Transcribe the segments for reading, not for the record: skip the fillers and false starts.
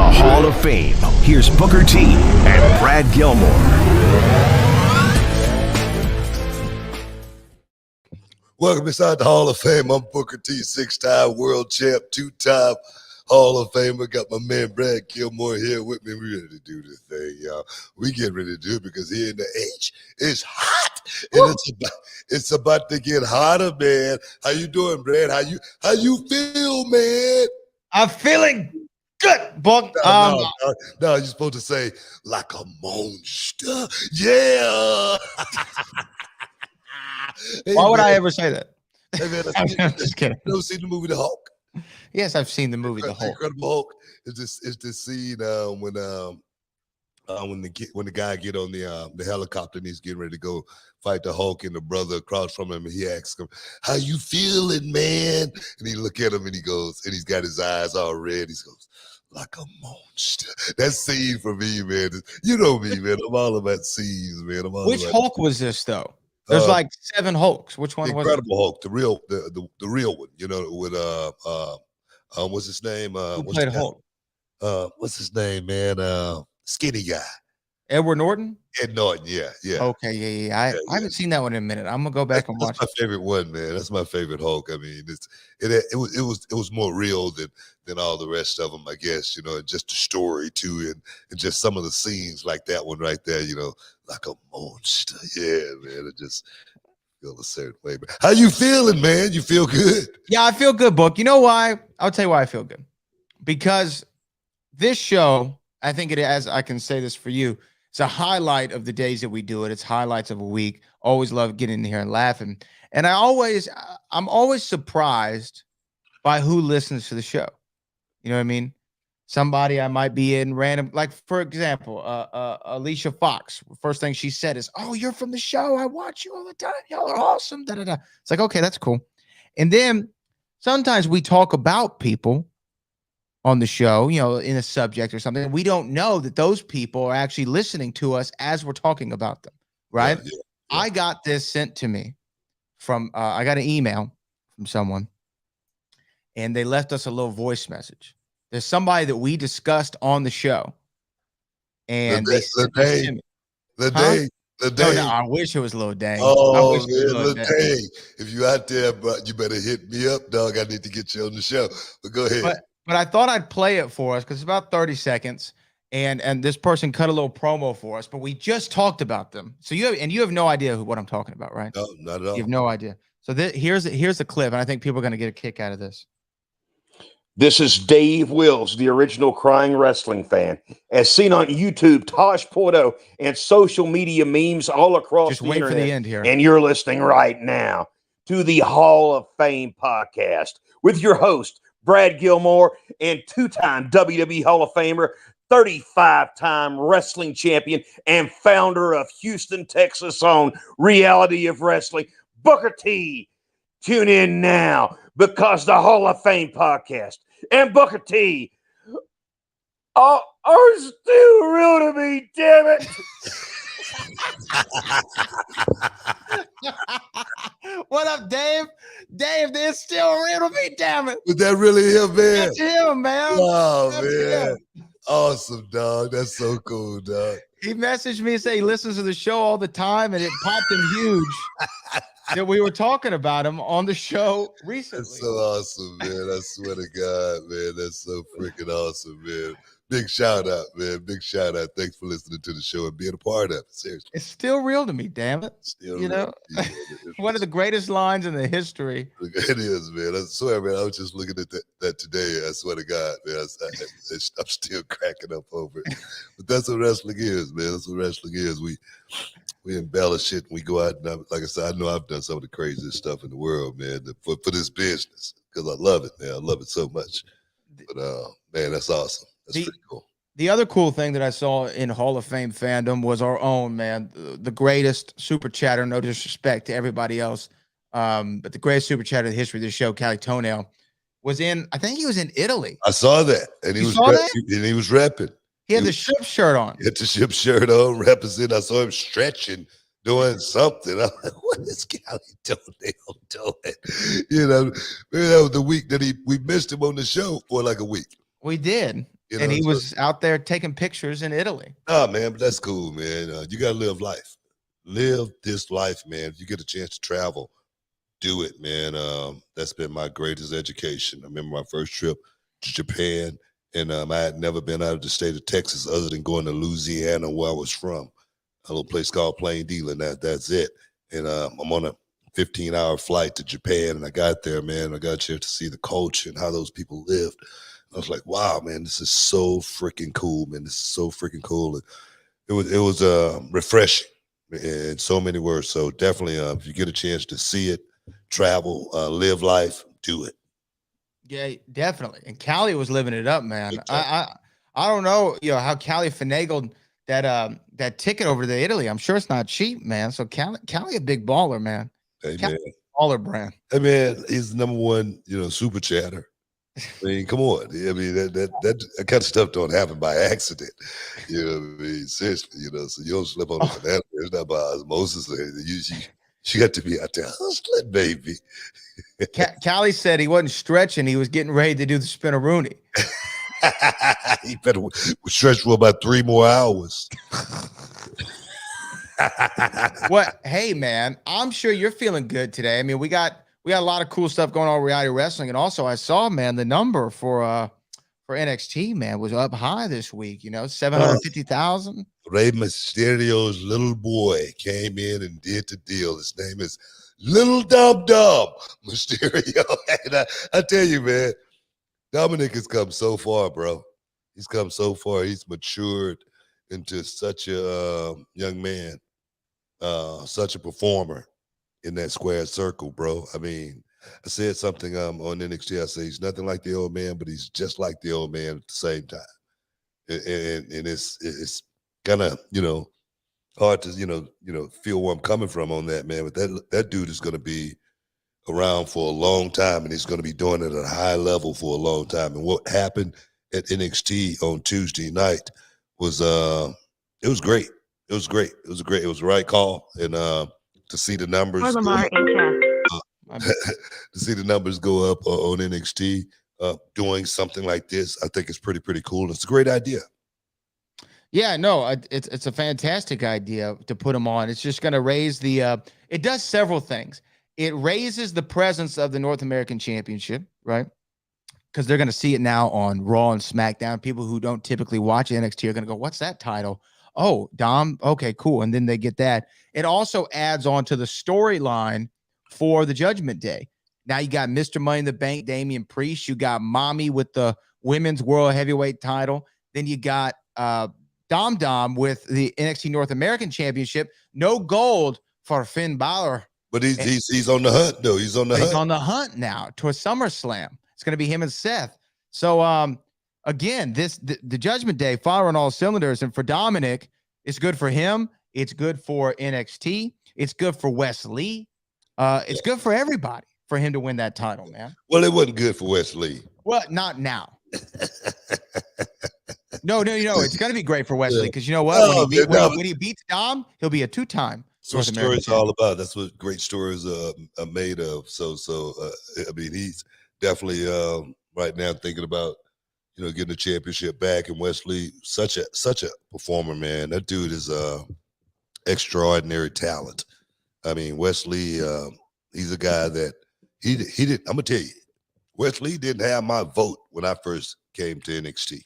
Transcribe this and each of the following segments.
the Hall of Fame. Here's Booker T and Brad Gilmore. Welcome inside the Hall of Fame. I'm Booker T, 6-time world champ, 2-time Hall of Famer. Got my man Brad Gilmore here with me. We ready to do this thing, y'all. We get ready to do it because here in the H, it's hot. And it's about to get hotter, man. How you doing, Brad? How you feel, man? I'm feeling good, Buck. No, you're supposed to say like a monster. Yeah. Hey, why would man. I ever say that? Hey, man, I'm just kidding. You ever seen the movie The Hulk? Yes, I've seen the movie The Hulk. Incredible Hulk is this scene when the guy get on the helicopter and he's getting ready to go fight the Hulk, and the brother across from him, and he asks him, "How you feeling, man?" And he look at him and he goes, and he's got his eyes all red. He goes, "Like a monster." That scene for me, man. You know me, man. I'm all about scenes, man. Which Hulk was this though? There's like 7 Hulks. Which one was it? Incredible Hulk, the real one. You know, with what's his name? Who played Hulk? What's his name, man? Skinny guy. Edward Norton? Ed Norton, yeah. Okay, yeah. I haven't seen that one in a minute. I'm gonna go back and watch. That's my favorite one, man. That's my favorite Hulk. I mean, it was more real than all the rest of them, I guess. You know, and just the story too, and just some of the scenes like that one right there. You know, like a monster. Yeah, man. It just feel a certain way. Man. How you feeling, man? You feel good? Yeah, I feel good, Book. You know why? I'll tell you why I feel good. Because this show, I think I can say this for you, it's a highlight of the days that we do it. It's highlights of a week. Always love getting in here and laughing. And I'm always surprised by who listens to the show. You know what I mean? Somebody I might be in random, like for example, Alicia Fox. First thing she said is, "Oh, you're from the show. I watch you all the time. Y'all are awesome." Da, da, da. It's like, okay, that's cool. And then sometimes we talk about people on the show, you know, in a subject or something. We don't know that those people are actually listening to us as we're talking about them, right? Yeah. I got this sent to me from, I got an email from someone, and they left us a little voice message. There's somebody that we discussed on the show, and the day. No, I wish it was Lil Dang. Oh, man, Lil Dang. If you out there, but you better hit me up, dog. I need to get you on the show. But go ahead. But I thought I'd play it for us because it's about 30 seconds, and this person cut a little promo for us. But we just talked about them, so you have no idea what I'm talking about, right? No, not at all. You have no idea. So here's the clip, and I think people are going to get a kick out of this. This is Dave Wills, the original Crying Wrestling Fan, as seen on YouTube, Tosh Porto, and social media memes all across the internet. Just wait for the end here. And you're listening right now to the Hall of Fame podcast with your host, Brad Gilmore, and 2-time WWE Hall of Famer, 35-time wrestling champion, and founder of Houston, Texas' own Reality of Wrestling, Booker T. Tune in now because the Hall of Fame podcast and Booker T are still real to me, damn it. What up, Dave? Dave, they're still real to me, damn it. Was that really him, man? That's him, man. Oh, man. Awesome, dog. That's so cool, dog. He messaged me and said he listens to the show all the time, and it popped him huge that we were talking about him on the show recently. That's so awesome, man. I swear to God, man. That's so freaking awesome, man. Big shout out, man. Big shout out. Thanks for listening to the show and being a part of it. Seriously. It's still real to me, damn it. Still you know, one of the greatest lines in the history. It is, man. I swear, man. I was just looking at that today. I swear to God, man. I'm still cracking up over it. But that's what wrestling is, man. That's what wrestling is. We embellish it and we go out and like I said, I know I've done some of the craziest stuff in the world, man, for this business because I love it, man. I love it so much. But man, that's awesome. That's pretty cool. The other cool thing that I saw in Hall of Fame fandom was our own, man, the greatest super chatter, no disrespect to everybody else, but the greatest super chatter in the history of this show, Cali Toenail, I think he was in Italy. I saw that. And he was repping. He had the ship shirt on. He had the ship shirt on, representing. I saw him stretching, doing something. I'm like, what is Cali Toenail doing? You know, maybe that was the week that we missed him on the show for like a week. We did. You And know, he so- was out there taking pictures in Italy. Nah, man, but that's cool, man. You gotta live life. Live this life, man. If you get a chance to travel, do it, man. That's been my greatest education. I remember my first trip to Japan, and I had never been out of the state of Texas other than going to Louisiana, where I was from, a little place called Plain Dealer. That's it. And I'm on a 15-hour flight to Japan, and I got there, man. I got a chance to see the culture and how those people lived. I was like, wow, man, this is so freaking cool, man. This is so freaking cool. And it was refreshing in so many words. So definitely, if you get a chance to see it, travel, live life, do it. Yeah, definitely. And Cali was living it up, man. Big time. I don't know, how Cali finagled that ticket over to Italy. I'm sure it's not cheap, man. So Cali a big baller, man. Hey, Cali man. baller brand. Hey, man, he's the #1, super chatter. I mean, come on. I mean, that kind of stuff don't happen by accident. You know what I mean? Seriously, so you don't slip on the banana. It's not by osmosis or anything. You got to be out there hustling, baby. Cali said he wasn't stretching. He was getting ready to do the spinneroonie. He better stretch for about 3 more hours. What? Hey, man, I'm sure you're feeling good today. I mean, we got a lot of cool stuff going on with reality wrestling, and also I saw, man, the number for NXT, man, was up high this week. 750,000. Rey Mysterio's little boy came in and did the deal. His name is Little Dum Dum Mysterio. And I tell you, man, Dominic has come so far, bro. He's come so far. He's matured into such a young man, such a performer in that square circle, bro. I mean, I said something on NXT. I say he's nothing like the old man, but he's just like the old man at the same time. And it's kind of hard to feel where I'm coming from on that, man. But that dude is going to be around for a long time, and he's going to be doing it at a high level for a long time. And what happened at NXT on Tuesday night was it was great. It was great. It was great. It was the right call, and to see the numbers to see the numbers go up on NXT doing something like this, I think it's pretty cool. It's a great idea. Yeah, no, it's a fantastic idea to put them on. It's just going to raise the it does several things. It raises the presence of the North American Championship, right? Because they're going to see it now on Raw and SmackDown. People who don't typically watch NXT are going to go, what's that title? Oh, Dom. Okay, cool. And then they get that. It also adds on to the storyline for the Judgment Day. Now you got Mr. Money in the Bank, Damian Priest. You got Mommy with the Women's World Heavyweight title. Then you got Dom Dom with the NXT North American Championship. No gold for Finn Balor. But he's on the hunt, though. He's on the hunt. He's on the hunt now to a SummerSlam. It's going to be him and Seth. So, again, the Judgment Day firing all cylinders. And for Dominic, it's good for him. It's good for NXT. It's good for Wes Lee. It's good for everybody for him to win that title, man. Well, it wasn't good for Wes Lee. Well, not now. No. It's going to be great for Wes Lee because you know what? When he beats Dom, he'll be a 2-time. That's what stories are all about. That's what great stories are made of. So I mean, he's definitely right now thinking about getting the championship back. And Wes Lee, such a performer, man. That dude is extraordinary talent. I mean, Wes Lee, he's a guy that he did. I'm gonna tell you, Wes Lee didn't have my vote when I first came to NXT.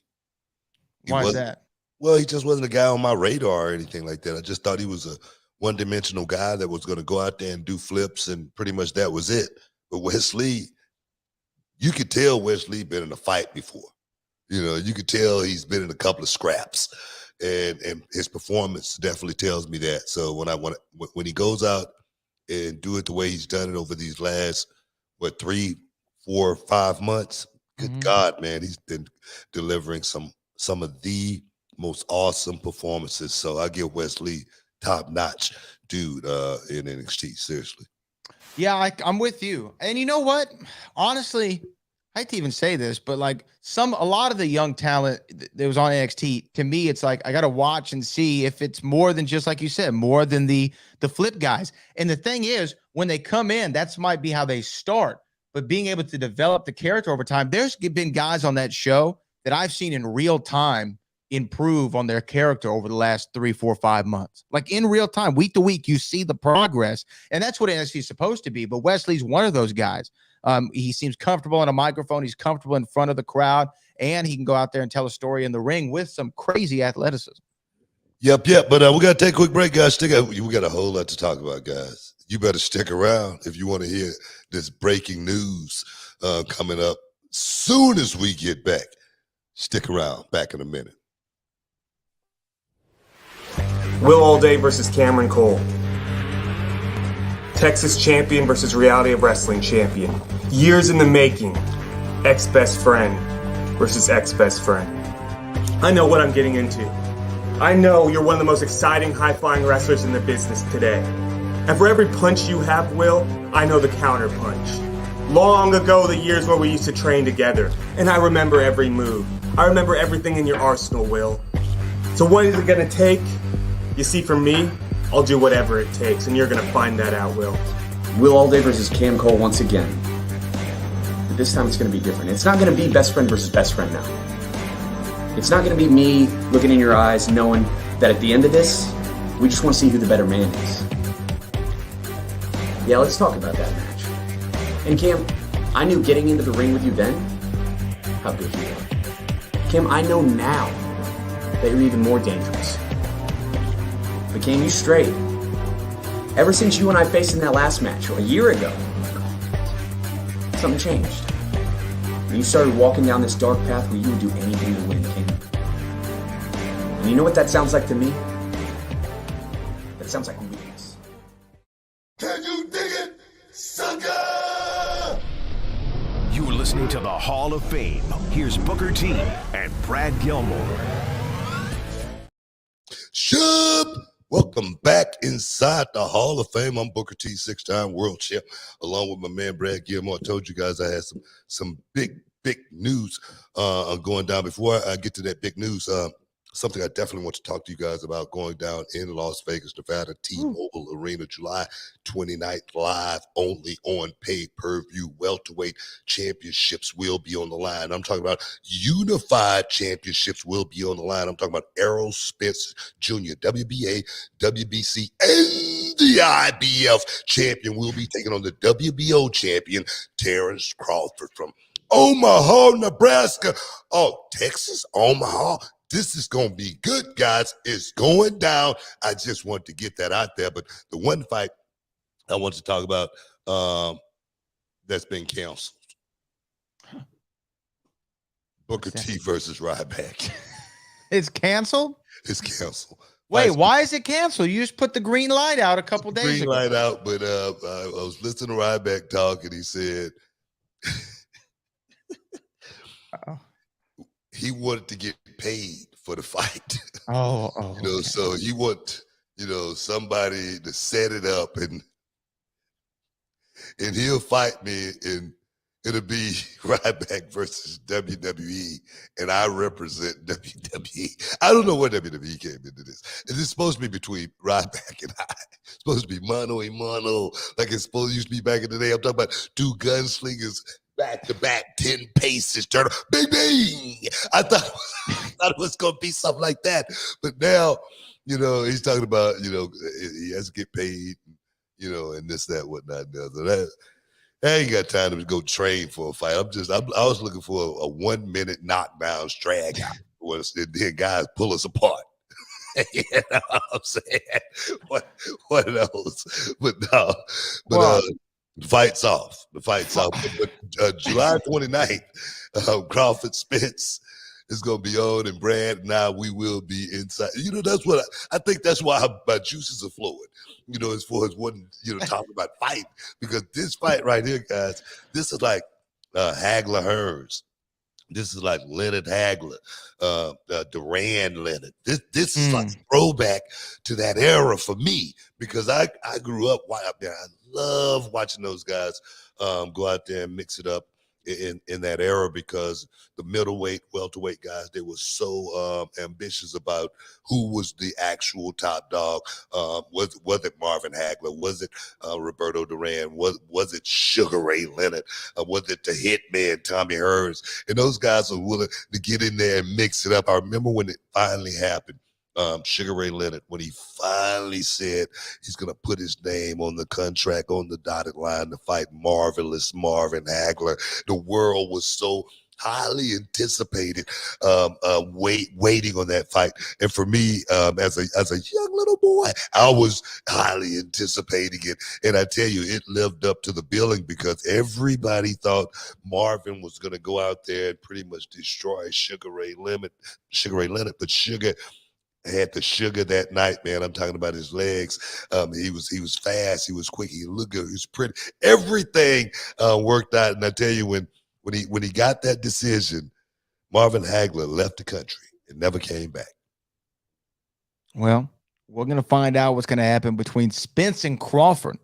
Why is that? Well, he just wasn't a guy on my radar or anything like that. I just thought he was a one-dimensional guy that was going to go out there and do flips, and pretty much that was it. But Wes Lee, you could tell Wes Lee been in a fight before. You could tell he's been in a couple of scraps, and his performance definitely tells me that. So when he goes out and do it the way he's done it over these last 3, 4, 5 months, good God, man, he's been delivering some of the most awesome performances. So I give Wes Lee top-notch dude in NXT, seriously. Yeah, I'm with you. And you know what? Honestly, I hate to even say this, but a lot of the young talent that was on NXT, to me, it's like I got to watch and see if it's more than just like you said, more than the flip guys. And the thing is, when they come in, that's might be how they start. But being able to develop the character over time, there's been guys on that show that I've seen in real time improve on their character over the last 3, 4, 5 months. Like in real time, week to week, you see the progress, and that's what NXT is supposed to be. But Wesley's one of those guys. He seems comfortable on a microphone. He's comfortable in front of the crowd, and he can go out there and tell a story in the ring with some crazy athleticism. Yep. But we got to take a quick break, guys. We got a whole lot to talk about, guys. You better stick around if you want to hear this breaking news coming up soon as we get back. Stick around. Back in a minute. Will Allday versus Cameron Cole. Texas champion versus Reality of Wrestling champion. Years in the making. Ex-best friend versus ex-best friend. I know what I'm getting into. I know you're one of the most exciting, high-flying wrestlers in the business today. And for every punch you have, Will, I know the counter punch. Long ago, the years where we used to train together, and I remember every move. I remember everything in your arsenal, Will. So what is it gonna take? You see, for me, I'll do whatever it takes, and you're gonna find that out, Will. Will Allday versus Cam Cole once again. But this time it's gonna be different. It's not gonna be best friend versus best friend now. It's not gonna be me looking in your eyes knowing that at the end of this, we just wanna see who the better man is. Yeah, let's talk about that match. And Cam, I knew getting into the ring with you then, how good you were. Cam, I know now that you're even more dangerous. But Cam, you strayed. Ever since you and I faced in that last match, a year ago, something changed. And you started walking down this dark path where you would do anything to win, Cam. And you know what that sounds like to me? That sounds like weakness. Can you dig it, sucker? You're listening to the Hall of Fame. Here's Booker T and Brad Gilmore. Shub! Welcome back inside the Hall of Fame. I'm Booker T, 6-time world champ, along with my man Brad Gilmore. I told you guys I had some big news going down. Before I get to that big news, something I definitely want to talk to you guys about going down in Las Vegas, Nevada, T-Mobile Arena, July 29th, live only on pay-per-view. Welterweight championships will be on the line. I'm talking about unified championships will be on the line. I'm talking about Errol Spence Jr., WBA, WBC, and the IBF champion will be taking on the WBO champion, Terrence Crawford from Omaha, Nebraska. Oh, Texas, Omaha. This is going to be good, guys. It's going down. I just want to get that out there. But the one fight I want to talk about that's been canceled. Booker T versus Ryback. It's canceled? It's canceled. Wait, why is it canceled? You just put the green light out a couple days ago. Green light out, but I was listening to Ryback talk, and he said he wanted to get paid for the fight. Okay. So he want, somebody to set it up and he'll fight me and it'll be Ryback versus WWE and I represent WWE. I don't know where WWE came into this. Is this supposed to be between Ryback and I? It's supposed to be mano a mano, like it's supposed to used to be back in the day. I'm talking about two gunslingers back to back, 10 paces, turn, bing, bing. I thought it was going to be something like that. But now, he's talking about, he has to get paid, and this, that, whatnot. So I ain't got time to go train for a fight. I was looking for a 1 minute knockdown drag out. Then guys pull us apart. You know what I'm saying? What of those? But no, the fight's off. But July 29th, Crawford Spence is going to be on, and Brad and I, we will be inside. That's what I think. That's why my juices are flowing. As far as what talking about fight, because this fight right here, guys, this is like Hagler Hearns. This is like Leonard Hagler, Duran Leonard. This is like a throwback to that era for me, because I grew up. I love watching those guys go out there and mix it up in that era, because the middleweight, welterweight guys, they were so ambitious about who was the actual top dog. Was it Marvin Hagler? Was it Roberto Duran? Was it Sugar Ray Leonard? Was it the Hitman Tommy Hearns? And those guys are willing to get in there and mix it up. I remember when it finally happened. Sugar Ray Leonard, when he finally said he's going to put his name on the contract on the dotted line to fight Marvelous Marvin Hagler, the world was so highly anticipated, waiting on that fight. And for me, as a young little boy, I was highly anticipating it. And I tell you, it lived up to the billing, because everybody thought Marvin was going to go out there and pretty much destroy Sugar Ray Leonard. But Sugar had the sugar that night, man. I'm talking about his legs. He was fast. He was quick. He looked good. He was pretty. Everything worked out. And I tell you, when he got that decision, Marvin Hagler left the country and never came back. Well, we're going to find out what's going to happen between Spence and Crawford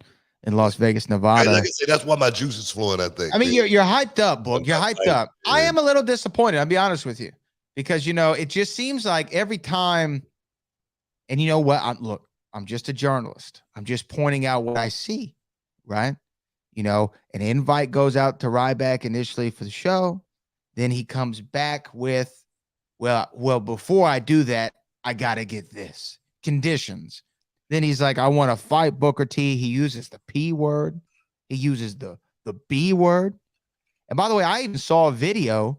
in Las Vegas, Nevada. Hey, like I said, that's why my juice is flowing, I think. I mean, you're hyped up, Book. You're hyped up. I am a little disappointed, I'll be honest with you, because, it just seems like every time, and you know what? I'm just a journalist. I'm just pointing out what I see, right? An invite goes out to Ryback initially for the show. Then he comes back with, well, before I do that, I got to get this. Conditions. Then he's like, I want to fight Booker T. He uses the P word. He uses the B word. And by the way, I even saw a video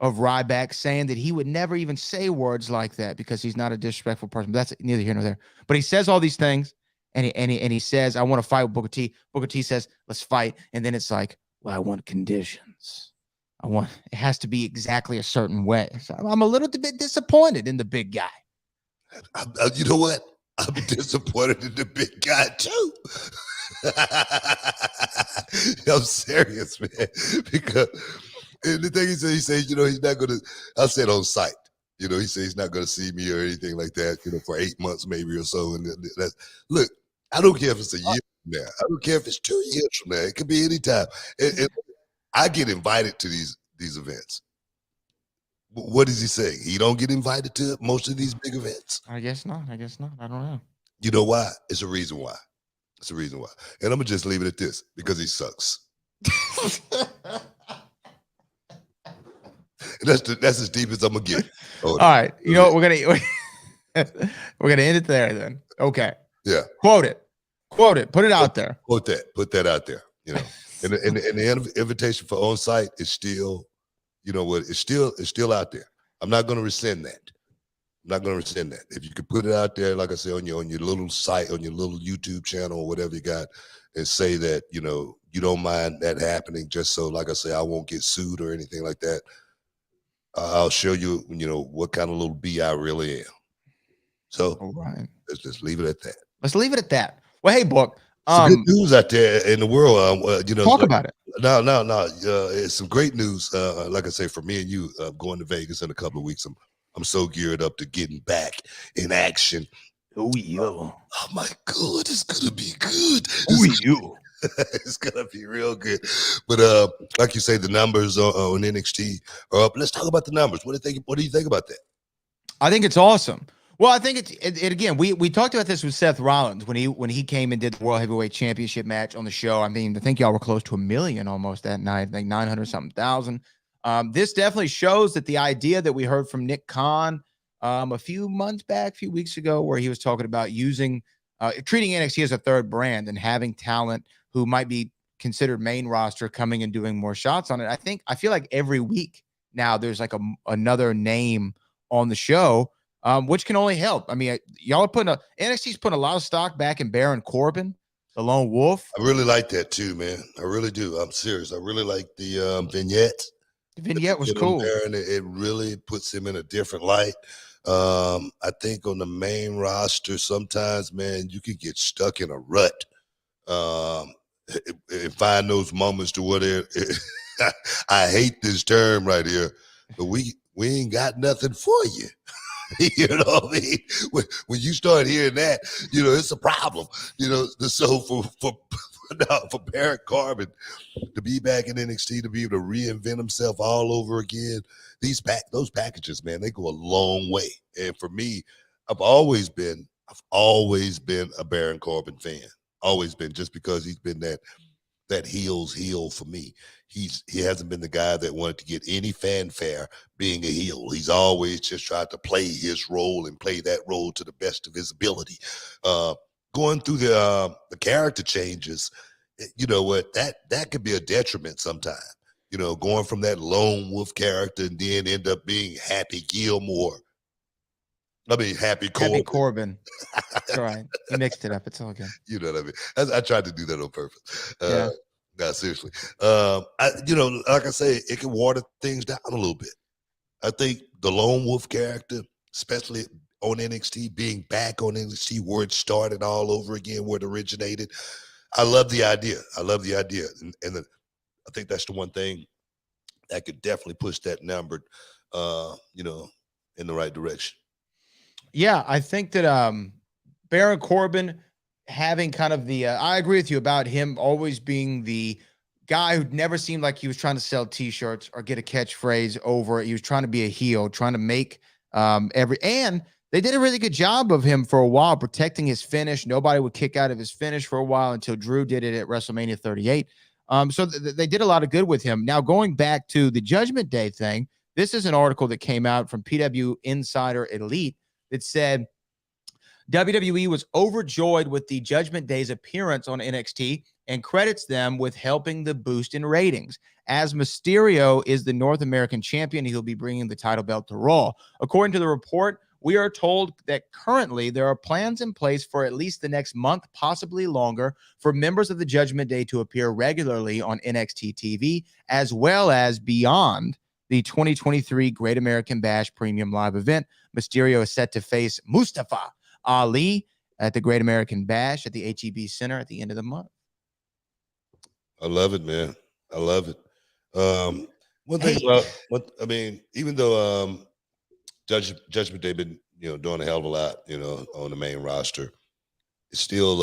of Ryback saying that he would never even say words like that because he's not a disrespectful person. But that's neither here nor there. But he says all these things, and he says, I want to fight with Booker T. Booker T says, let's fight. And then it's like, well, I want conditions. It has to be exactly a certain way. So I'm a little bit disappointed in the big guy. You know what? I'm disappointed in the big guy too. I'm serious, man. Because and the thing he says, he's not going to, I said on site, he said he's not going to see me or anything like that, for 8 months maybe or so. And look, I don't care if it's a year from now. I don't care if it's 2 years from now. It could be any time. And I get invited to these events. What is he saying? He don't get invited to most of these big events? I guess not. I don't know. You know why? It's a reason why. And I'm going to just leave it at this, because he sucks. That's as deep as I'm going to get. All right. We're going to end it there then. Okay. Yeah. Quote it. Put it out there. Put that out there. And the invitation for on site is still, it's still out there. I'm not going to rescind that. If you could put it out there, like I said, on your little site, on your little YouTube channel or whatever you got, and say that, you don't mind that happening, just so, like I say, I won't get sued or anything like that. I'll show you, what kind of little B I really am. So all right. Let's just leave it at that. Let's leave it at that. Well, hey, Book. Some good news out there in the world. Talk about it. No. It's some great news. Like I say, for me and you, going to Vegas in a couple of weeks. I'm so geared up to getting back in action. Oh, yeah. Oh my God, it's gonna be good. It's gonna be real good. But like you say, the numbers on NXT are up. Let's talk about the numbers. What do you think about that? I think it's awesome. Well, I think it again. We talked about this with Seth Rollins when he came and did the World Heavyweight Championship match on the show. I mean, I think y'all were close to 1 million almost that night, like 900-something thousand. This definitely shows that the idea that we heard from Nick Khan a few weeks ago, where he was talking about treating NXT as a third brand and having talent who might be considered main roster coming and doing more shots on it. I feel like every week now there's like another name on the show, which can only help. I mean, y'all are NXT's putting a lot of stock back in Baron Corbin, the Lone Wolf. I really like that too, man. I really do. I'm serious. I really like the vignette. The vignette was cool. It really puts him in a different light. I think on the main roster, sometimes, man, you could get stuck in a rut and find those moments to where I hate this term right here, but we ain't got nothing for you. You know what I mean? When you start hearing that, it's a problem. So for for Baron Corbin to be back in NXT, to be able to reinvent himself all over again, those packages, man, they go a long way. And for me, I've always been a Baron Corbin fan. Always been, just because he's been that heel's heel for me. He hasn't been the guy that wanted to get any fanfare being a heel. He's always just tried to play his role and play that role to the best of his ability. Going through the character changes, you know what, that could be a detriment sometimes. You know, going from that lone wolf character and then end up being Happy Gilmore. Happy Corbin. Happy Corbin. That's all right. You mixed it up. It's all good. You know what I mean? I tried to do that on purpose. Yeah. No, seriously. Like I say, it can water things down a little bit. I think the lone wolf character, especially on NXT, being back on NXT where it started all over again, where it originated, I love the idea. And I think that's the one thing that could definitely push that number, in the right direction. Yeah, I think that Baron Corbin having kind of I agree with you about him always being the guy who never seemed like he was trying to sell T-shirts or get a catchphrase over it. He was trying to be a heel, trying to make and they did a really good job of him for a while, protecting his finish. Nobody would kick out of his finish for a while until Drew did it at WrestleMania 38. So they did a lot of good with him. Now, going back to the Judgment Day thing, this is an article that came out from PW Insider Elite that said WWE was overjoyed with the Judgment Day's appearance on NXT and credits them with helping the boost in ratings. As Mysterio is the North American champion, he'll be bringing the title belt to Raw. According to the report, we are told that currently there are plans in place for at least the next month, possibly longer, for members of the Judgment Day to appear regularly on NXT TV, as well as beyond the 2023 Great American Bash Premium Live event. Mysterio is set to face Mustafa Ali at the Great American Bash at the HEB Center at the end of the month. I love it, man. I love it. One thing even though Judgment Day been doing a hell of a lot, on the main roster, it's still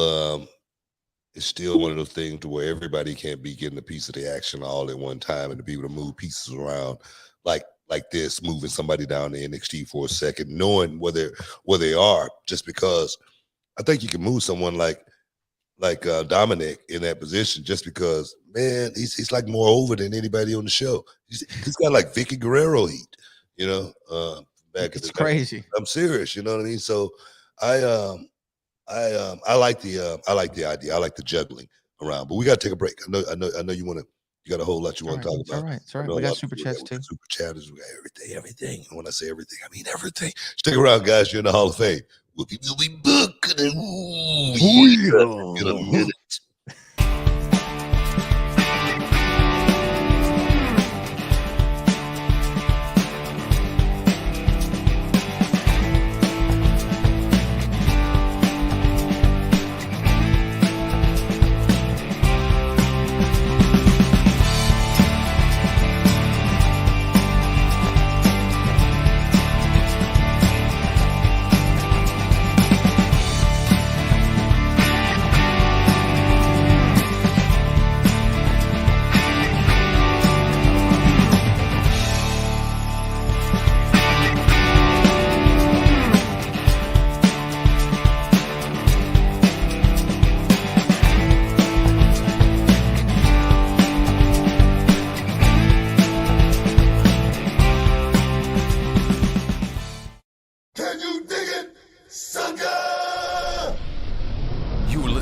one of those things to where everybody can't be getting a piece of the action all at one time, and to be able to move pieces around like this, moving somebody down to NXT for a second, knowing where they are, just because I think you can move someone like Dominic in that position, just because, man, he's like more over than anybody on the show. He's got like Vicky Guerrero heat, back it's crazy. I'm serious, you know what I mean? So I like the idea. I like the juggling around, but we got to take a break. I know you got a whole lot you want to talk about. It's all right. We got super chats too. Super chatters. We got everything. And when I say everything, I mean everything. Stick around, guys. You're in the Hall of Fame. We'll be booking it. In a minute.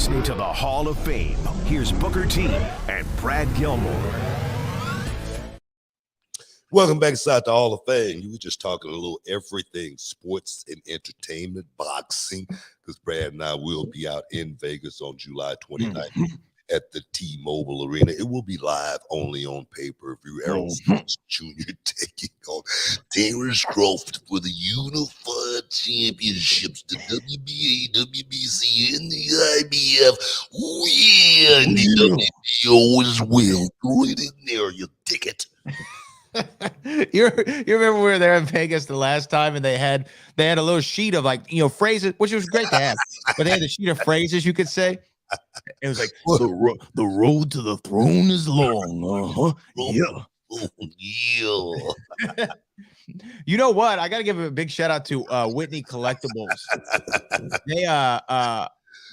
listening to the Hall of Fame. Here's Booker T and Brad Gilmore. Welcome back inside the Hall of Fame. You were just talking a little everything, sports and entertainment, boxing, because Brad and I will be out in Vegas on July 29th at the T-Mobile Arena. It will be live only on pay-per-view. Errol Spence Jr. taking on Terrence Crawford for the Unified Championships, the WBA, WBC, and the IBF. Yeah, and the WBO as well. Throw it in there, your ticket. You remember we were there in Vegas the last time, and they had a little sheet of phrases, which was great to have, but they had a sheet of phrases you could say. It was like What? the road to the throne is long. Yeah. Yeah. You know what? I got to give a big shout out to Whitney Collectibles.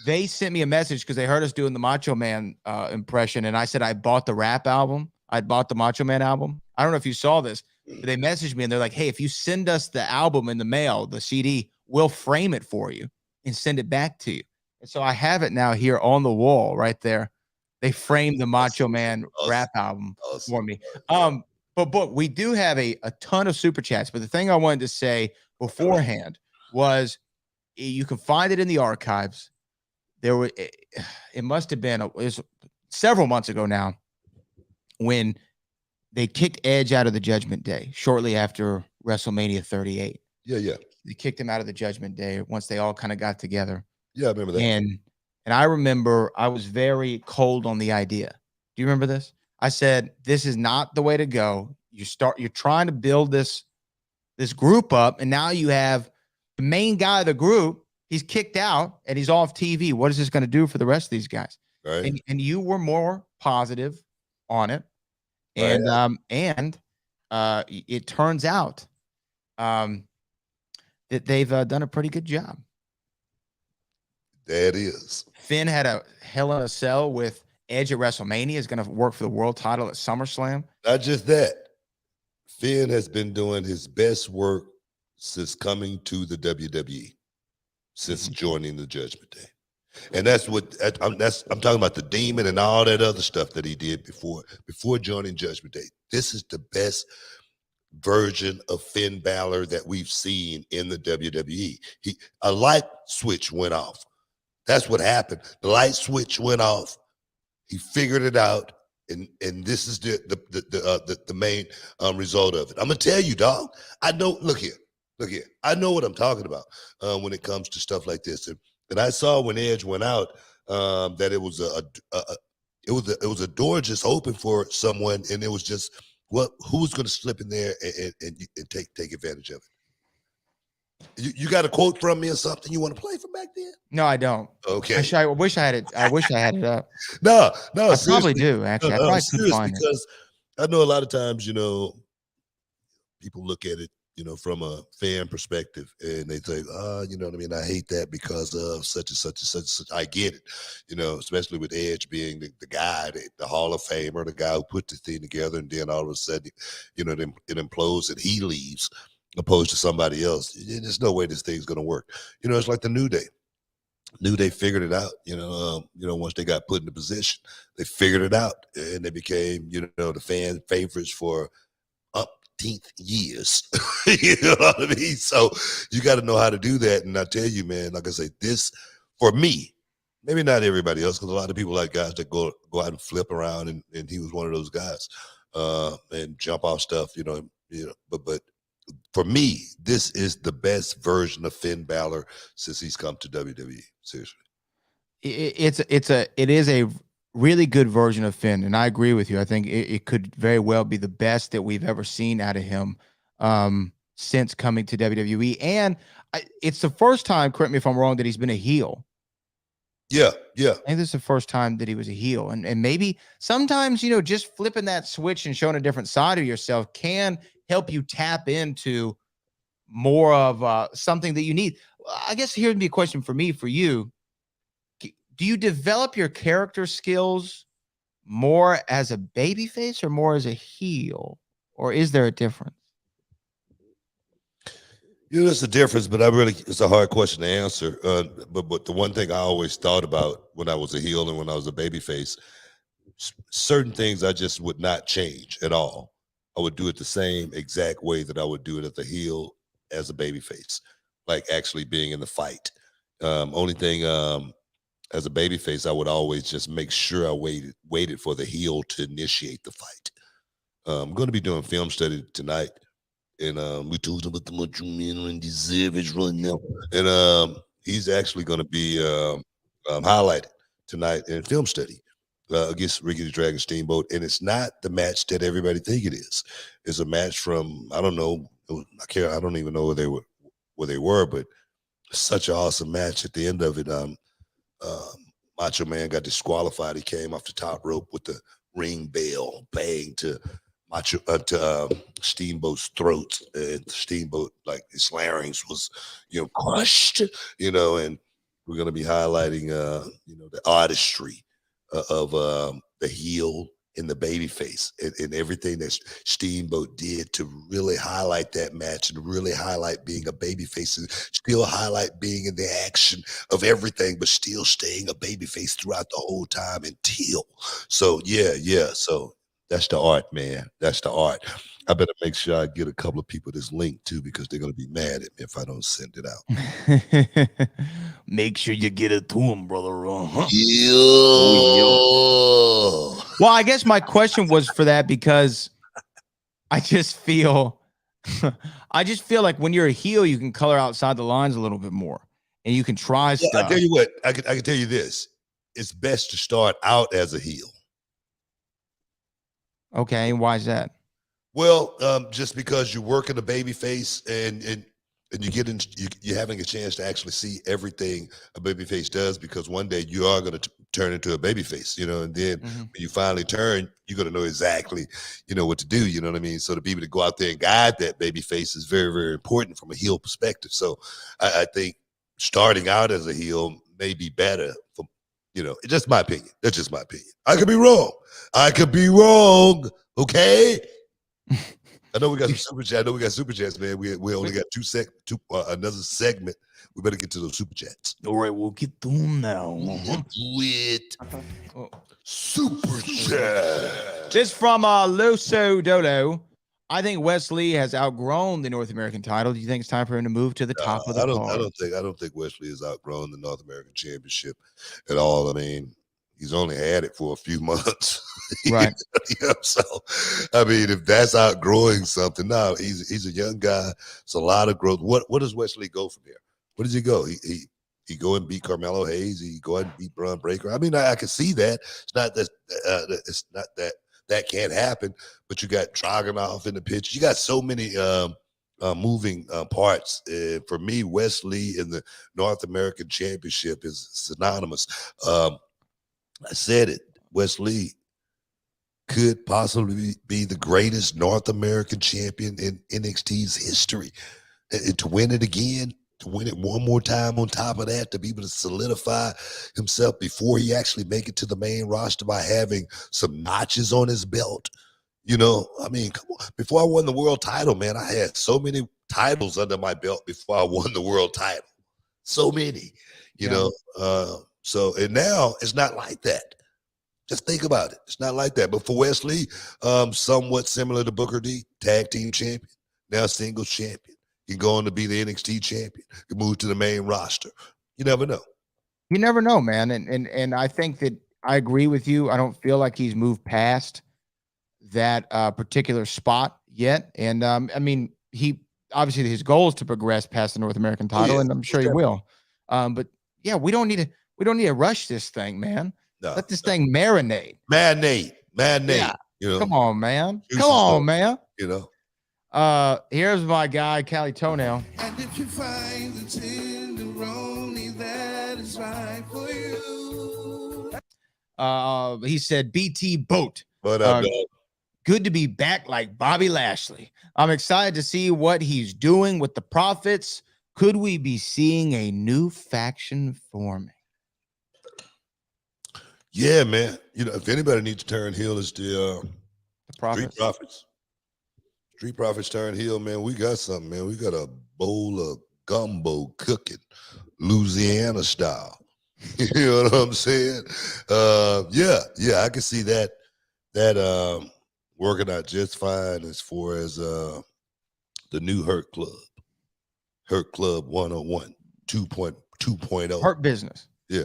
They sent me a message because they heard us doing the Macho Man impression, and I said I bought the rap album. I'd bought the Macho Man album. I don't know if you saw this, but they messaged me and they're like, "Hey, if you send us the album in the mail, the CD, we'll frame it for you and send it back to you." And so I have it now here on the wall right there. They framed the Macho Man rap album for me. But we do have a ton of super chats. But the thing I wanted to say beforehand was you can find it in the archives. It must have been it was several months ago now when they kicked Edge out of the Judgment Day shortly after WrestleMania 38. Yeah. They kicked him out of the Judgment Day once they all kind of got together. Yeah, I remember that. And I remember I was very cold on the idea. Do you remember this? I said, this is not the way to go. You're trying to build this group up, and now you have the main guy of the group. He's kicked out and he's off TV. What is this going to do for the rest of these guys? Right. And you were more positive on it. And it turns out that they've done a pretty good job. That is. Finn had a Hell in a Cell with Edge at WrestleMania. Is going to work for the world title at SummerSlam. Not just that. Finn has been doing his best work since coming to the WWE, since joining the Judgment Day. And that's what I'm talking about, the Demon and all that other stuff that he did before joining Judgment Day. This is the best version of Finn Balor that we've seen in the WWE. A light switch went off. That's what happened. The light switch went off. He figured it out, and this is the main result of it. I'm gonna tell you, dog. I know. Look here. I know what I'm talking about when it comes to stuff like this. And I saw when Edge went out that it was a door just open for someone, and it was just who's going to slip in there and take advantage of it. You got a quote from me or something you want to play from back then? No, I don't. Okay. Actually, I wish I had it. I wish I had it up. No. I probably do. Actually, I probably could find it. Because I know a lot of times, people look at it, from a fan perspective, and they say, you know what I mean? I hate that because of such and such and such and such. I get it, especially with Edge being the guy, the Hall of Famer, the guy who put the thing together, and then all of a sudden, it implodes and he leaves, opposed to somebody else. There's no way this thing's going to work. It's like the New Day. New Day figured it out, once they got put in the position, they figured it out, and they became, the fan favorites for 18th years. You know what I mean? So you got to know how to do that. And I tell you, man, like I say, this for me, maybe not everybody else, because a lot of people like guys that go out and flip around, and he was one of those guys, and jump off stuff, but for me, this is the best version of Finn Balor since he's come to WWE. Seriously. It is a really good version of Finn, and I agree with you. I think it could very well be the best that we've ever seen out of him since coming to WWE. And it's the first time, correct me if I'm wrong, that he's been a heel. Yeah. I think this is the first time that he was a heel. And maybe sometimes, just flipping that switch and showing a different side of yourself can help you tap into more of something that you need. I guess here'd be a question for you. Do you develop your character skills more as a babyface or more as a heel? Or is there a difference? There's a difference, but it's a hard question to answer. But the one thing I always thought about when I was a heel and when I was a babyface, certain things I just would not change at all. I would do it the same exact way that I would do it as a heel, as a babyface, like actually being in the fight. Only thing, as a babyface, I would always just make sure I waited for the heel to initiate the fight. I'm going to be doing film study tonight, and we talked about the Macho Man Randy Savage right now, and he's actually going to be highlighted tonight in film study against Ricky the Dragon Steamboat, and it's not the match that everybody think it is. It's a match from, I don't know, I don't even know where they were, but such an awesome match at the end of it. Macho Man got disqualified. He came off the top rope with the ring bell, bang to Steamboat's throat, and Steamboat, like his larynx was, crushed, and we're going to be highlighting, the artistry of the heel and the baby face and everything that Steamboat did to really highlight that match and really highlight being a baby face and still highlight being in the action of everything, but still staying a baby face throughout the whole time until. So, yeah. So that's the art, man. That's the art. I better make sure I get a couple of people this link too, because they're going to be mad at me if I don't send it out. Make sure you get it to him, brother. Well, I guess my question was for that because I just feel like when you're a heel, you can color outside the lines a little bit more and you can try stuff. I tell you what, I can tell you this. It's best to start out as a heel. Okay, why is that? Well, just because you're working a baby face and you're having a chance to actually see everything a baby face does, because one day you are going to turn into a baby face, and then when you finally turn, you're going to know exactly, what to do, you know what I mean? So to be able to go out there and guide that baby face is very, very important from a heel perspective. So I think starting out as a heel may be better for, it's just my opinion. That's just my opinion. I could be wrong. Okay. I know we got some super chats. Man. We only got another segment. We better get to those super chats. All right, we'll get to them now. Super chat. This from Loso Dolo. I think Wes Lee has outgrown the North American title. Do you think it's time for him to move to the top of the card? I don't think Wes Lee has outgrown the North American Championship at all. I mean, he's only had it for a few months. Right. So, I mean, if that's outgrowing something, no, he's a young guy. It's a lot of growth. What does Wes Lee go from here? Where does he go? He go and beat Carmelo Hayes. He go and beat Bron Breakker. I mean, I can see that. It's not that that can't happen, but you got Dragunov in the picture. You got so many moving parts. For me, Wes Lee in the North American Championship is synonymous. I said it. Wes Lee could possibly be the greatest North American champion in NXT's history. And to win it again, to win it one more time on top of that, to be able to solidify himself before he actually make it to the main roster by having some notches on his belt. I mean, come on. Before I won the world title, man, I had so many titles under my belt before I won the world title. So many, you know. And now it's not like that. Just think about it. It's not like that. But for Wes Lee, somewhat similar to Booker T, tag team champion, now singles champion. He can go on to be the NXT champion. He can move to the main roster. You never know. You never know, man. And I think that I agree with you. I don't feel like he's moved past that particular spot yet. And I mean, he obviously his goal is to progress past the North American title, and I'm sure he will. But yeah, we don't need to rush this thing, man. No, let this thing marinate. Marinate. Yeah. Come on, man. Here's my guy, Cali Toenail. And if you find the tenderoni that is right for you. He said, BT Boat. What up, good to be back like Bobby Lashley. I'm excited to see what he's doing with the Profits. Could we be seeing a new faction forming? Yeah, man. If anybody needs to turn heel, it's the Profits. Street Profits. Street Profits turn heel, man. We got something, man. We got a bowl of gumbo cooking, Louisiana style. You know what I'm saying? Yeah, I can see that working out just fine as far as the new Hurt Club 101, 2.0. Hurt Business. Yeah.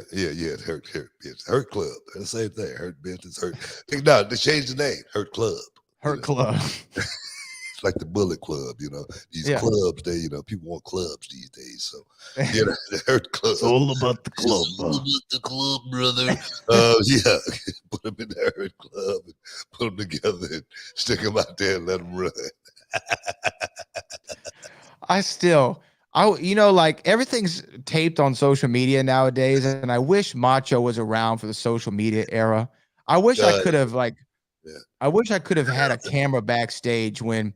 Hurt Business. Hurt Club. The same thing. Hurt Business. Hurt. No, they changed the name. Hurt Club. Hurt Club. It's like the Bullet Club, These clubs, people want clubs these days. So, the Hurt Club. It's all about the club. It's all about the club, brother. Put them in the Hurt Club and put them together and stick them out there and let them run. like everything's taped on social media nowadays, and I wish Macho was around for the social media era. I wish I could have I wish I could have had a camera backstage when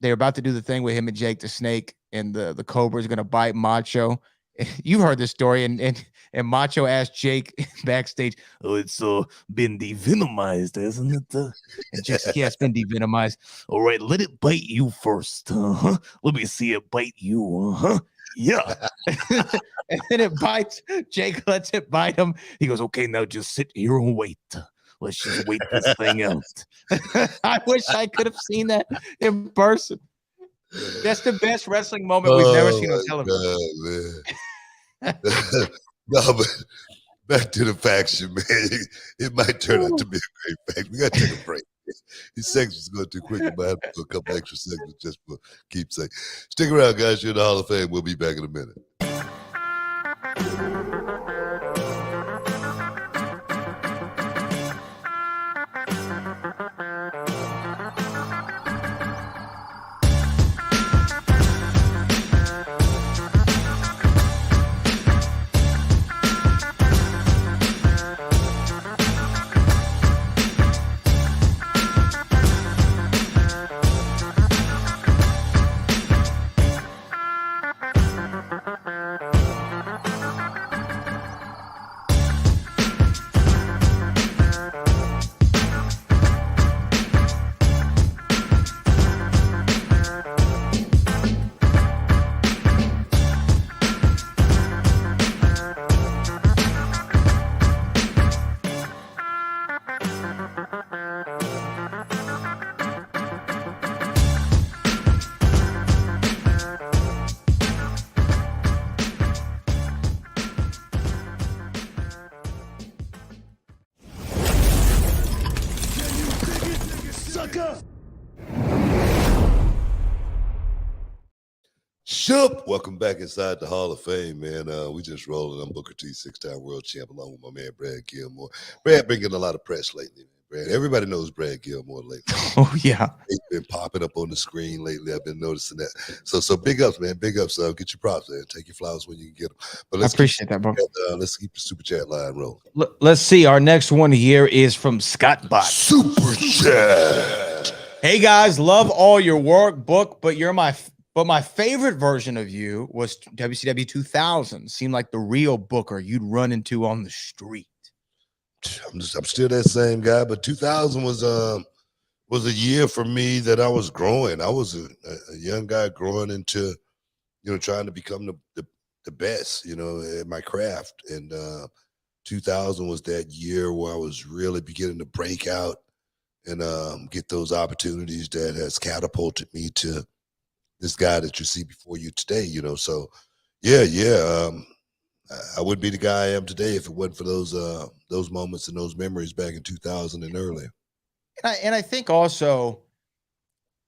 they're about to do the thing with him and Jake the Snake, and the Cobra is gonna bite Macho. You've heard this story, and Macho asked Jake backstage, "Oh, it's been devenomized, hasn't it?" And Jake's like, "Yeah, it's been devenomized. All right, let it bite you first. Huh? Let me see it bite you. Huh? Yeah." And then it bites. Jake lets it bite him. He goes, "Okay, now just sit here and wait. Let's just wait this thing out." I wish I could have seen that in person. That's the best wrestling moment we've never seen on television. God, man. No, but back to the faction, man. It might turn out to be a great faction. We got to take a break. These segments going too quick. I might have to do a couple extra segments just for keepsake. Stick around, guys. You're in the Hall of Fame. We'll be back in a minute. Shup! Welcome back inside the Hall of Fame, man. We just rolling. I'm Booker T, 6-time world champ, along with my man Brad Gilmore. Brad been getting a lot of press lately, man. Brad, everybody knows Brad Gilmore lately. Oh yeah, He's been popping up on the screen lately. I've been noticing that. So big ups, man. Big ups. Get your props, man. Take your flowers when you can get them. But I appreciate that, bro. Let's keep the super chat line rolling. Let's see. Our next one here is from Scott Bot. Super chat. Hey guys, love all your work, Book, but my favorite version of you was WCW 2000. Seemed like the real Booker you'd run into on the street. I'm still that same guy, but 2000 was a year for me that I was growing. I was a young guy growing into, trying to become the best, at my craft. And 2000 was that year where I was really beginning to break out and get those opportunities that has catapulted me to this guy that you see before you today, So, I wouldn't be the guy I am today if it wasn't for those moments and those memories back in 2000 and earlier. And I think also,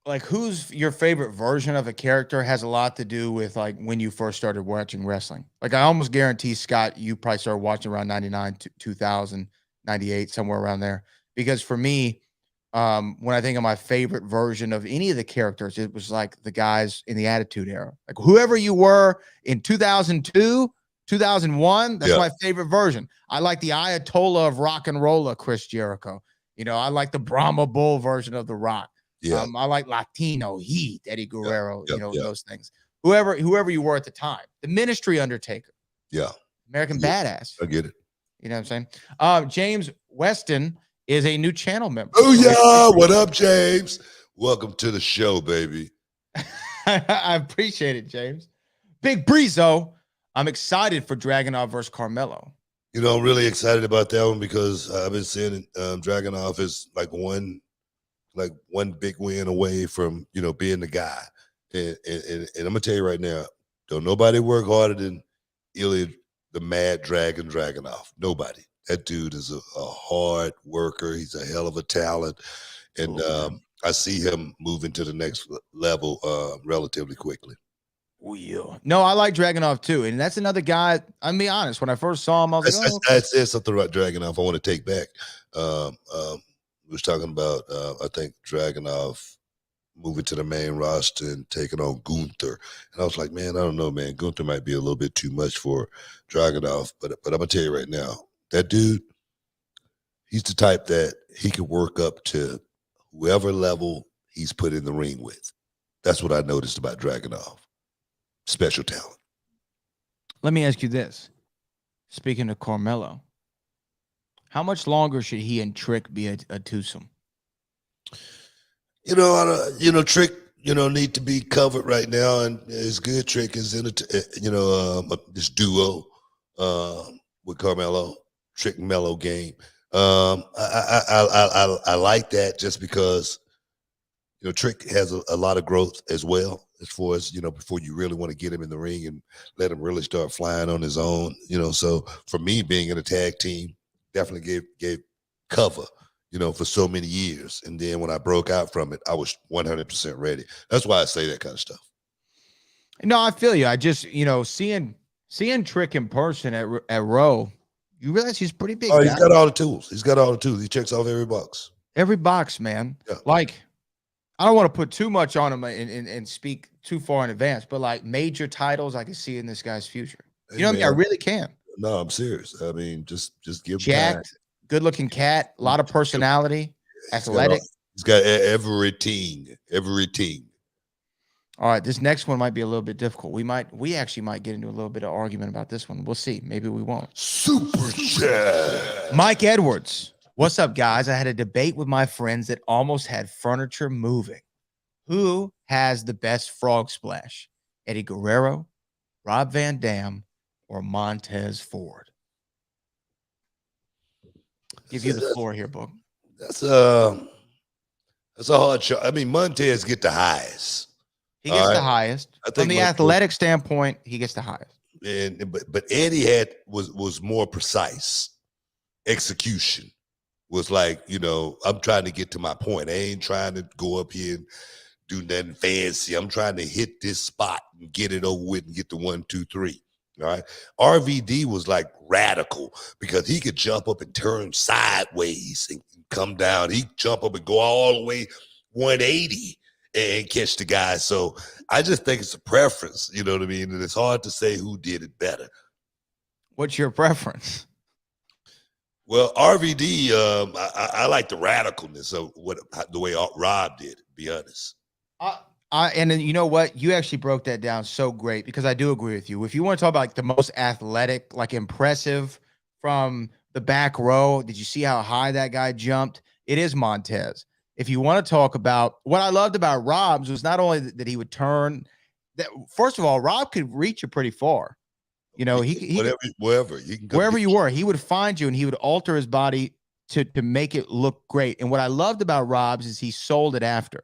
like, who's your favorite version of a character has a lot to do with like when you first started watching wrestling. Like, I almost guarantee, Scott, you probably started watching around 99 to 2000, 98, somewhere around there. Because for me, when I think of my favorite version of any of the characters, it was like the guys in the Attitude Era. Like, whoever you were in 2002, 2001, that's my favorite version. I like the Ayatollah of rock and roller, Chris Jericho. I like the Brahma Bull version of The Rock. Yeah. I like Latino Heat, Eddie Guerrero, those things. Whoever you were at the time. The Ministry Undertaker. Yeah. American Badass. I get it. You know what I'm saying? James Weston is a new channel member. Oh, yeah. What up, James? Welcome to the show, baby. I appreciate it, James. Big Breezo. I'm excited for Dragunov versus Carmelo. I'm really excited about that one because I've been seeing Dragunov is like one big win away from, being the guy. And I'm going to tell you right now, don't nobody work harder than Ilya the Mad Dragon Dragunov. Nobody. That dude is a hard worker. He's a hell of a talent. And I see him moving to the next level relatively quickly. Oh, yeah. No, I like Dragunov too. And that's another guy, I'll be honest, when I first saw him, I was like, I said something about Dragunov I want to take back. We was talking about, I think Dragunov moving to the main roster and taking on Gunther. And I was like, man, I don't know, man. Gunther might be a little bit too much for Dragunov. But I'm gonna tell you right now, that dude, he's the type that he can work up to whoever level he's put in the ring with. That's what I noticed about Dragunov. Special talent. Let me ask you this. Speaking of Carmelo, how much longer should he and Trick be a twosome? Trick, need to be covered right now, and it's good. Trick is in this duo with Carmelo, Trick and Mello game. I like that just because Trick has a lot of growth as well, as far as before you really want to get him in the ring and let him really start flying on his own. So for me, being in a tag team definitely gave cover. For so many years. And then when I broke out from it, I was 100% ready. That's why I say that kind of stuff. No, I feel you. I just, seeing Trick in person at Row, you realize he's pretty big. Oh, he's got all the tools. He checks off every box. Every box, man. Yeah. Like, I don't want to put too much on him and speak too far in advance, but like major titles, I can see in this guy's future. You know what I mean? I really can. No, I'm serious. I mean, just give him jacked. Time. Good-looking cat, a lot of personality, athletic. He's got everything. All right, this next one might be a little bit difficult. We actually might get into a little bit of argument about this one. We'll see. Maybe we won't. Super chat. Mike Edwards. What's up, guys? I had a debate with my friends that almost had furniture moving. Who has the best frog splash? Eddie Guerrero, Rob Van Dam, or Montez Ford? Give you the floor here, Book. That's a hard shot. I mean, Montez get the highest. He gets the highest. From the athletic standpoint, he gets the highest. But Eddie was more precise. Execution was like, I'm trying to get to my point. I ain't trying to go up here and do nothing fancy. I'm trying to hit this spot and get it over with and get the 1, 2, 3. All right. RVD was like radical because he could jump up and turn sideways and come down. He'd jump up and go all the way 180 and catch the guy. So I just think it's a preference, you know what I mean? And it's hard to say who did it better. What's your preference? Well, RVD, I like the radicalness of the way Rob did it, to be honest. And then you know what? You actually broke that down so great because I do agree with you. If you want to talk about like the most athletic, like impressive from the back row, did you see how high that guy jumped? It is Montez. If you want to talk about what I loved about Rob's was not only that he would turn, that first of all, Rob could reach you pretty far. He wherever you were, he would find you and he would alter his body to make it look great. And what I loved about Rob's is he sold it after.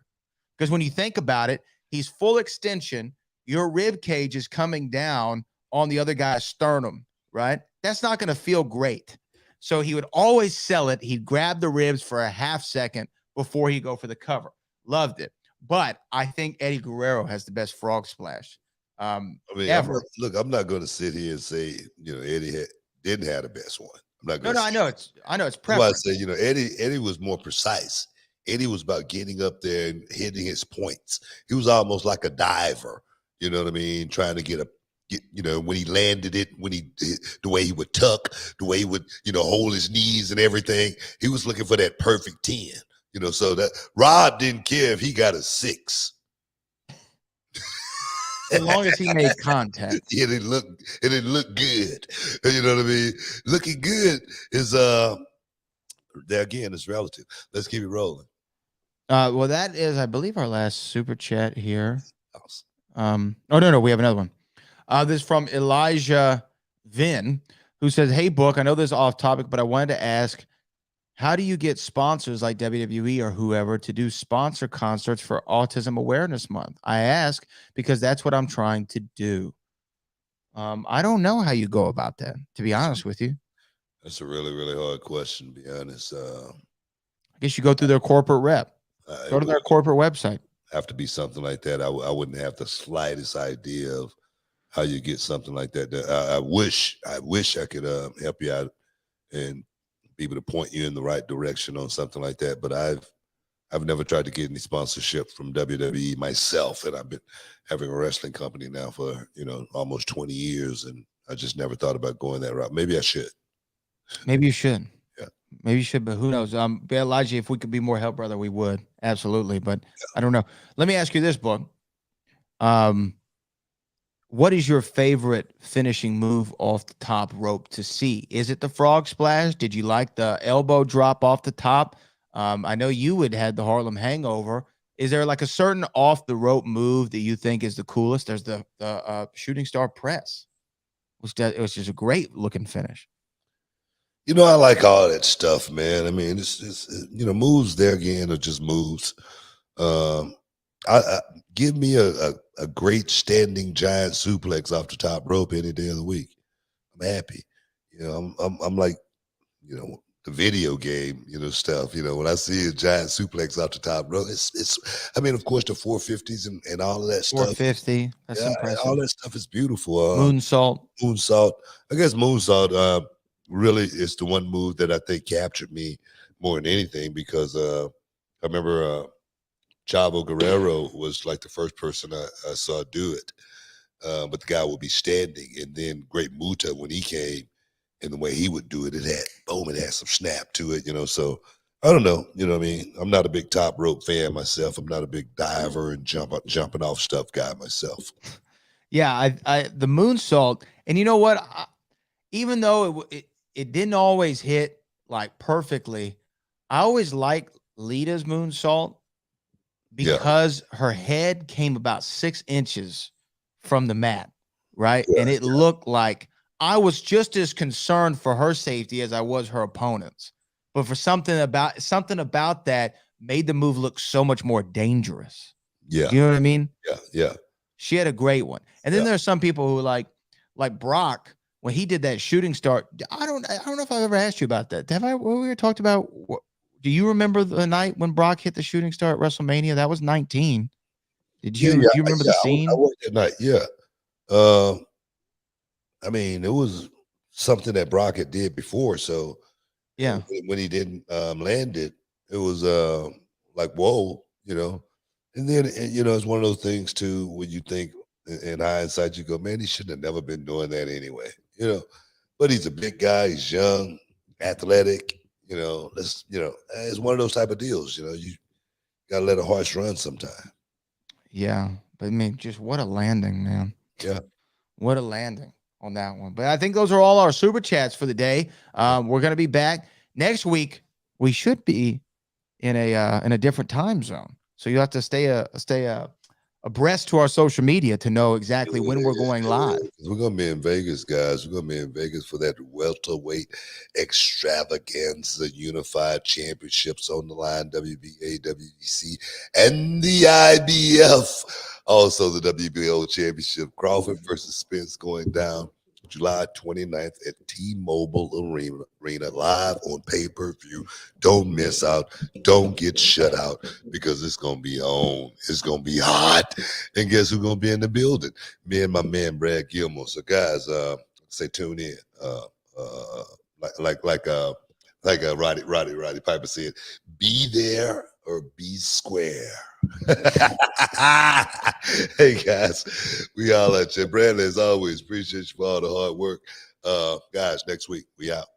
Because when you think about it, he's full extension. Your rib cage is coming down on the other guy's sternum, right? That's not going to feel great. So he would always sell it. He'd grab the ribs for a half second before he'd go for the cover. Loved it. But I think Eddie Guerrero has the best frog splash ever. I'm not going to sit here and say, Eddie didn't have the best one. I'm not going to. No, I know it's preference. I say, Eddie was more precise. Eddie was about getting up there and hitting his points. He was almost like a diver, you know what I mean? Trying to get when he landed it, the way he would tuck, the way he would, hold his knees and everything. He was looking for that perfect 10, so that Rob didn't care if he got a 6. As long as he made contact. It didn't look good. You know what I mean? Looking good is there again, it's relative. Let's keep it rolling. Well, that is, I believe, our last super chat here. No, we have another one. This is from Elijah Vin, who says, "Hey, Book, I know this is off topic, but I wanted to ask, how do you get sponsors like WWE or whoever to do sponsor concerts for Autism Awareness Month? I ask because that's what I'm trying to do." I don't know how you go about that, to be honest with you. That's a really, really hard question, to be honest. I guess you go through their corporate rep. Go to their corporate website. Have to be something like that. I wouldn't have the slightest idea of how you get something like that. I wish I could help you out and be able to point you in the right direction on something like that. But I've never tried to get any sponsorship from WWE myself, and I've been having a wrestling company now for almost 20 years, and I just never thought about going that route. Maybe I should. Maybe you should. Yeah. Maybe you should, but who knows? Elijah, if we could be more help, brother, we would. Absolutely. But I don't know. Let me ask you this, Book. What is your favorite finishing move off the top rope to see? Is it the frog splash? Did you like the elbow drop off the top? I know you had the Harlem Hangover. Is there like a certain off the rope move that you think is the coolest? There's the shooting star press, it was just a great looking finish. I like all that stuff, man. I mean, it's moves there again are just moves. I give me a great standing giant suplex off the top rope any day of the week. I'm happy. I'm like, the video game, stuff. When I see a giant suplex off the top rope, it's. I mean, of course, the 450s and all of that stuff. 450. That's impressive. All that stuff is beautiful. Moonsault. I guess moonsault really is the one move that I think captured me more than anything, because I remember Chavo Guerrero was like the first person I saw do it. But the guy would be standing, and then Great Muta, when he came, and the way he would do it, it had some snap to it, So I don't know, what I mean? I'm not a big top rope fan myself. I'm not a big diver and jumping off stuff guy myself. Yeah, the moonsault, and you know what? Even though it didn't always hit like perfectly, I always liked Lita's moonsault because her head came about 6 inches from the mat, right? Yeah, and it looked like I was just as concerned for her safety as I was her opponent's. But for something about that made the move look so much more dangerous. Yeah. You know what I mean? Yeah. She had a great one. And then there's some people who like Brock, when he did that shooting star. I don't know if I've ever asked you about that. Have I? When we talked about, do you remember the night when Brock hit the shooting star at WrestleMania? That was 19. Did you? Do you remember the scene? I worked that night. Yeah. I mean, it was something that Brock had did before. So yeah, when he didn't land it, it was like, whoa, And then it's one of those things too, when you think in hindsight, you go, man, he shouldn't have never been doing that anyway, But he's a big guy, he's young, athletic, it's one of those type of deals, you gotta let a horse run sometime. Yeah, but I mean, just what a landing, man. Yeah, what a landing on that one. But I think those are all our super chats for the day. We're gonna be back next week. We should be in a different time zone, so you have to stay abreast to our social media to know exactly when we're going live. We're going to be in Vegas, guys. We're going to be in Vegas for that welterweight extravaganza, unified championships on the line, WBA, WBC, and the IBF. Also, the WBO championship, Crawford versus Spence, going down July 29th at T-Mobile Arena, live on pay-per-view. Don't miss out. Don't get shut out, because it's going to be on. It's going to be hot. And guess who's going to be in the building? Me and my man, Brad Gilmore. So, guys, say tune in. Like Roddy Piper said, be there or be square. Hey guys, we all at you. Brandon, as always, appreciate you for all the hard work. Guys, next week we out.